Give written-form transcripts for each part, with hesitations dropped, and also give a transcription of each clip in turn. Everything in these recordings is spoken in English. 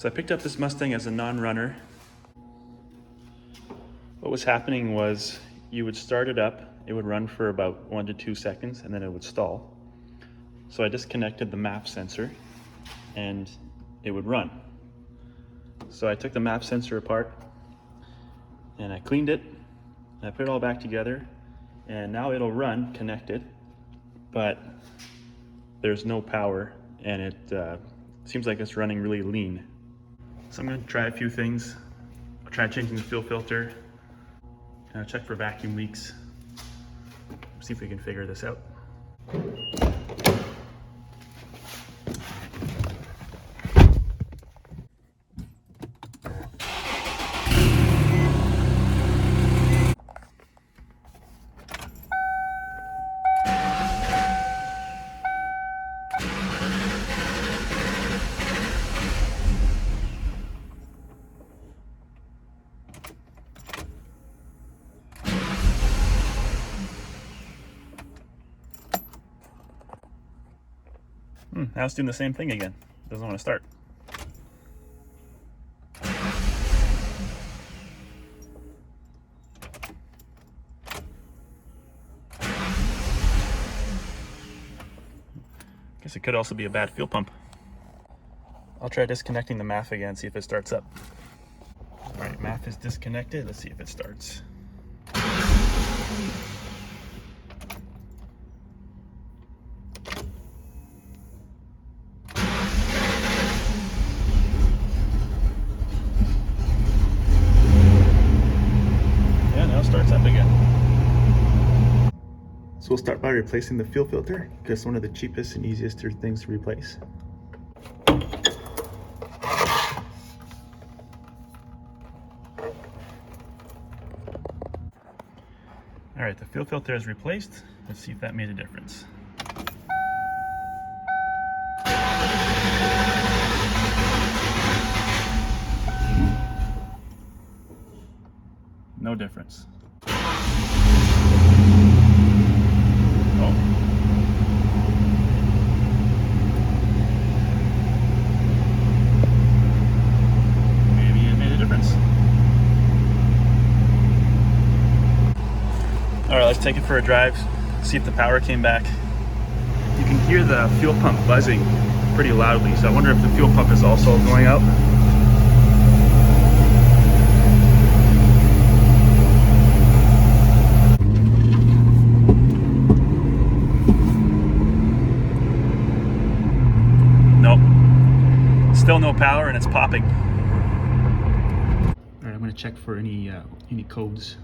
So I picked up this Mustang as a non-runner. What was happening was you would start it up, it would run for about 1 to 2 seconds, and then it would stall. So I disconnected the map sensor and it would run. So I took the map sensor apart and I cleaned it and I put it all back together, and now it'll run connected, but there's no power, and it seems like it's running really lean. So I'm going to try a few things. I'll try changing the fuel filter, and I'll check for vacuum leaks. See if we can figure this out. Now it's doing the same thing again. Doesn't want to start. Guess it could also be a bad fuel pump. I'll try disconnecting the MAF again, see if it starts up. All right, MAF is disconnected. Let's see if it starts. Starts up again. So we'll start by replacing the fuel filter, because it's one of the cheapest and easiest things to replace. All right, the fuel filter is replaced. Let's see if that made a difference. No difference. All right, let's take it for a drive, see if the power came back. You can hear the fuel pump buzzing pretty loudly, so I wonder if the fuel pump is also going out. Nope, still no power and it's popping. All right, I'm gonna check for any codes.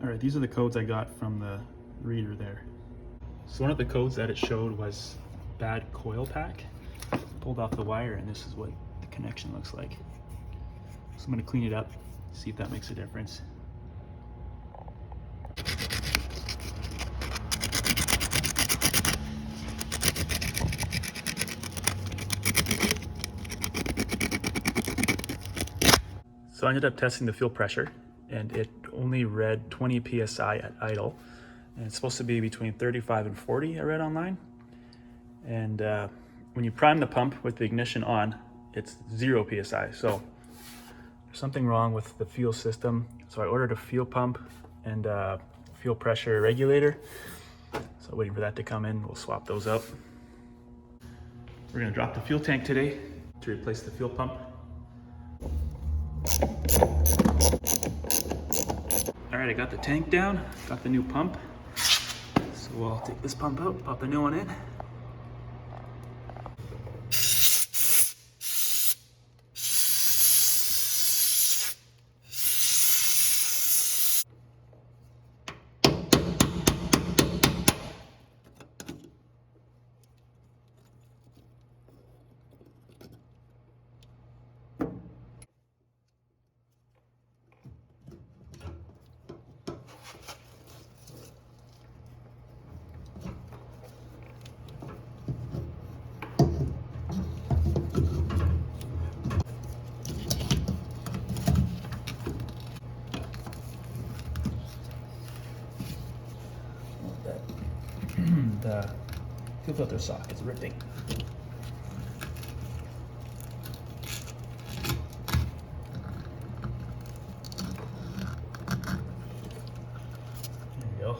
All right, these are the codes I got from the reader there. So one of the codes that it showed was bad coil pack. Pulled off the wire, and this is what the connection looks like. So I'm gonna clean it up, see if that makes a difference. So I ended up testing the fuel pressure, and it only read 20 psi at idle, and it's supposed to be between 35 and 40 I read online. And when you prime the pump with the ignition on, it's 0 psi. So there's something wrong with the fuel system. So I ordered a fuel pump and a fuel pressure regulator. So waiting for that to come in, we'll swap those out. We're gonna drop the fuel tank today to replace the fuel pump. All right, I got the tank down, got the new pump. So we'll take this pump out, pop the new one in. the fuel filter sock is ripping. There you go.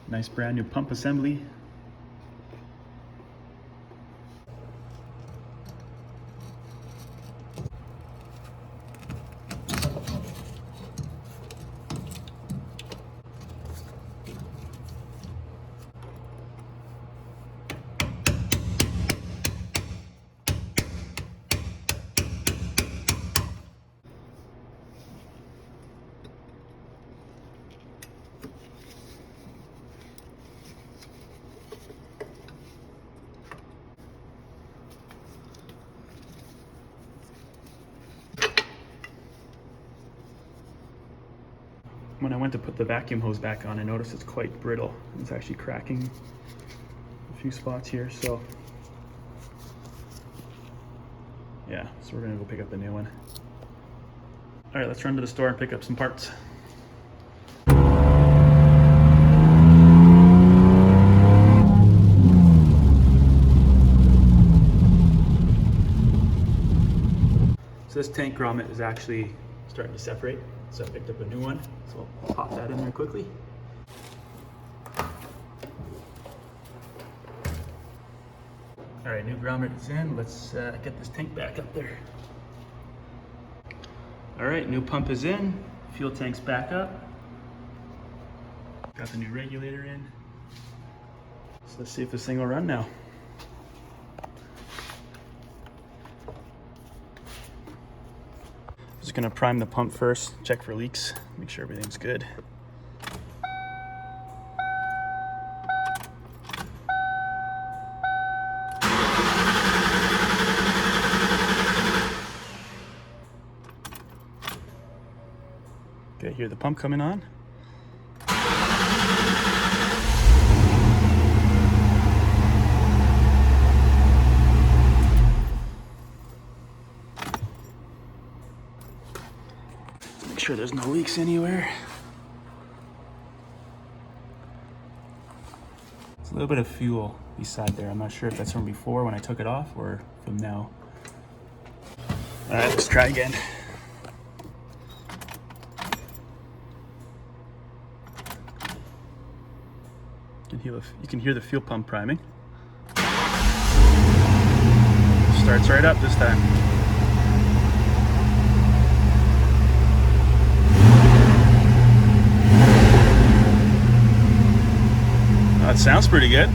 Nice brand new pump assembly. When I went to put the vacuum hose back on, I noticed it's quite brittle. It's actually cracking a few spots here, so yeah, so we're gonna go pick up the new one. All right, let's run to the store and pick up some parts. So this tank grommet is actually starting to separate, so I picked up a new one. So I'll pop that in there quickly. All right, new grommet is in. Let's get this tank back up there. All right, new pump is in. Fuel tank's back up. Got the new regulator in. So let's see if this thing will run now. Just gonna prime the pump first, check for leaks, make sure everything's good. Okay, hear the pump coming on. Make sure there's no leaks anywhere. There's a little bit of fuel beside there. I'm not sure if that's from before when I took it off or from now. All right, let's try again. You can hear the fuel pump priming. Starts right up this time. That sounds pretty good.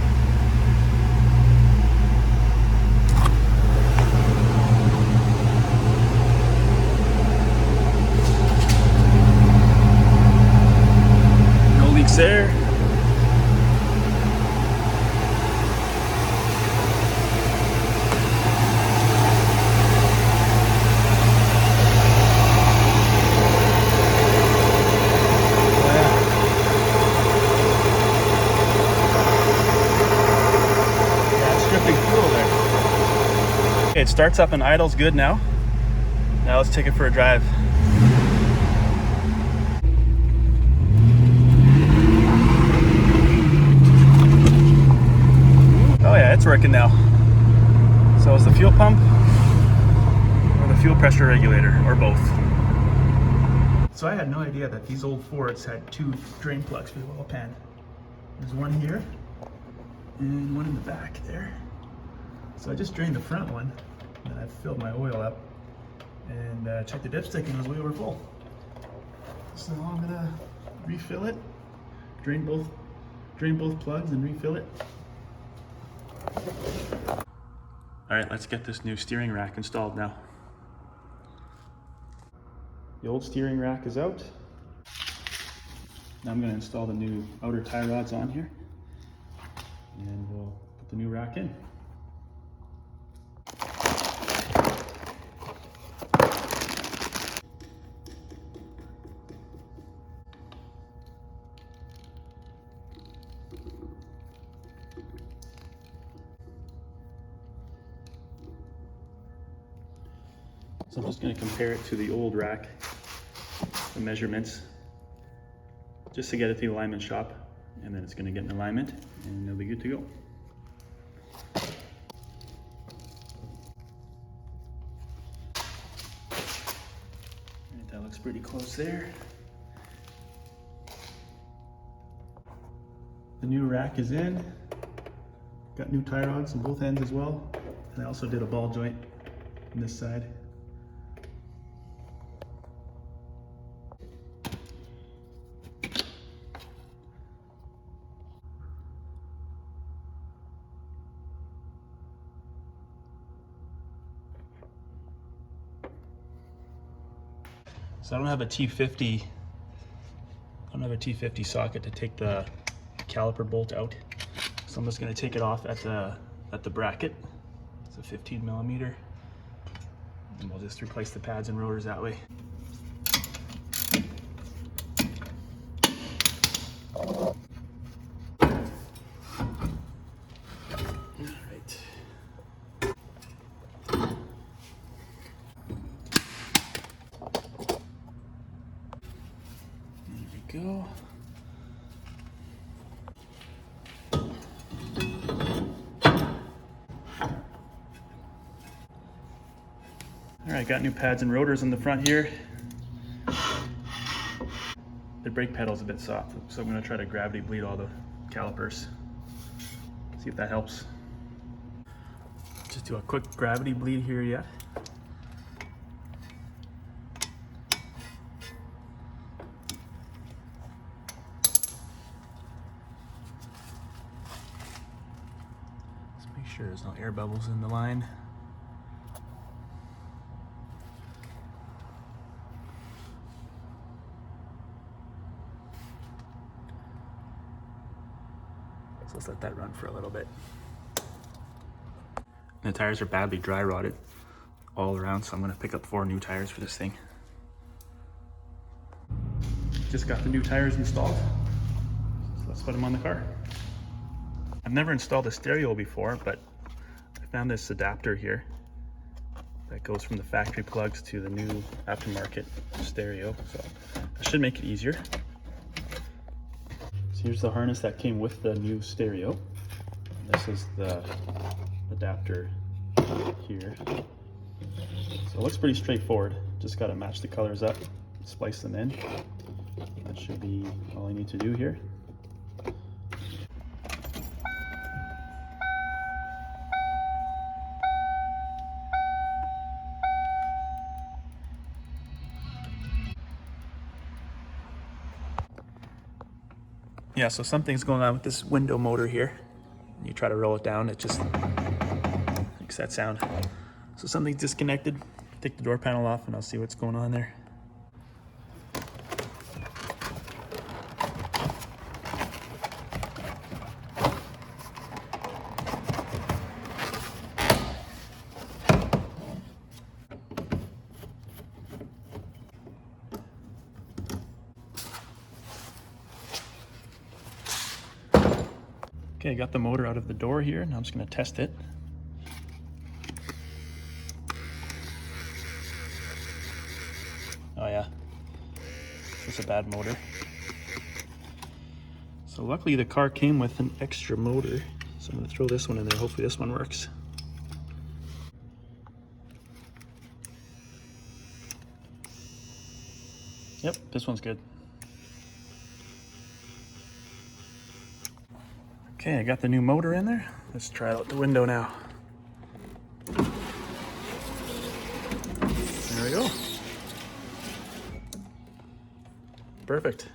No leaks there. It starts up and idles good now. Now let's take it for a drive. Oh yeah, it's working now. So is the fuel pump or the fuel pressure regulator, or both? So I had no idea that these old Fords had two drain plugs for the oil pan. There's one here and one in the back there. So I just drained the front one, and I filled my oil up and checked the dipstick, and it was way over full. So I'm gonna refill it, drain both plugs and refill it. All right, let's get this new steering rack installed now. The old steering rack is out. Now I'm gonna install the new outer tie rods on here, and we'll put the new rack in. So I'm just going to compare it to the old rack, the measurements. just to get it to the alignment shop, and then it's going to get in alignment and it'll be good to go. Right, that looks pretty close there. The new rack is in. Got new tie rods on both ends as well. And I also did a ball joint on this side. So I don't have a T50 socket to take the caliper bolt out. So I'm just going to take it off at the bracket. It's a 15 millimeter. And we'll just replace the pads and rotors that way. All right. There we go. All right, got new pads and rotors in the front here. The brake pedal's a bit soft, so I'm gonna try to gravity bleed all the calipers. See if that helps. Just do a quick gravity bleed here yet. Just make sure there's no air bubbles in the line. So let's let that run for a little bit. And the tires are badly dry rotted all around, so I'm gonna pick up 4 new tires for this thing. Just got the new tires installed, so let's put them on the car. I've never installed a stereo before, but I found this adapter here that goes from the factory plugs to the new aftermarket stereo, so that should make it easier. So here's the harness that came with the new stereo. This is the adapter here. So it looks pretty straightforward. Just got to match the colors up, splice them in. That should be all I need to do here. Yeah, so something's going on with this window motor here. You try to roll it down, it just makes that sound. So something's disconnected. Take the door panel off and I'll see what's going on there. Okay, I got the motor out of the door here. Now I'm just going to test it. Oh yeah, it's a bad motor. So luckily the car came with an extra motor. So I'm going to throw this one in there. Hopefully this one works. Yep, this one's good. Okay, I got the new motor in there. Let's try it out the window now. There we go. Perfect.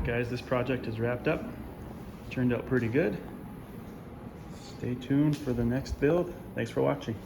Guys, this project is wrapped up. Turned out pretty good. Stay tuned for the next build. Thanks for watching.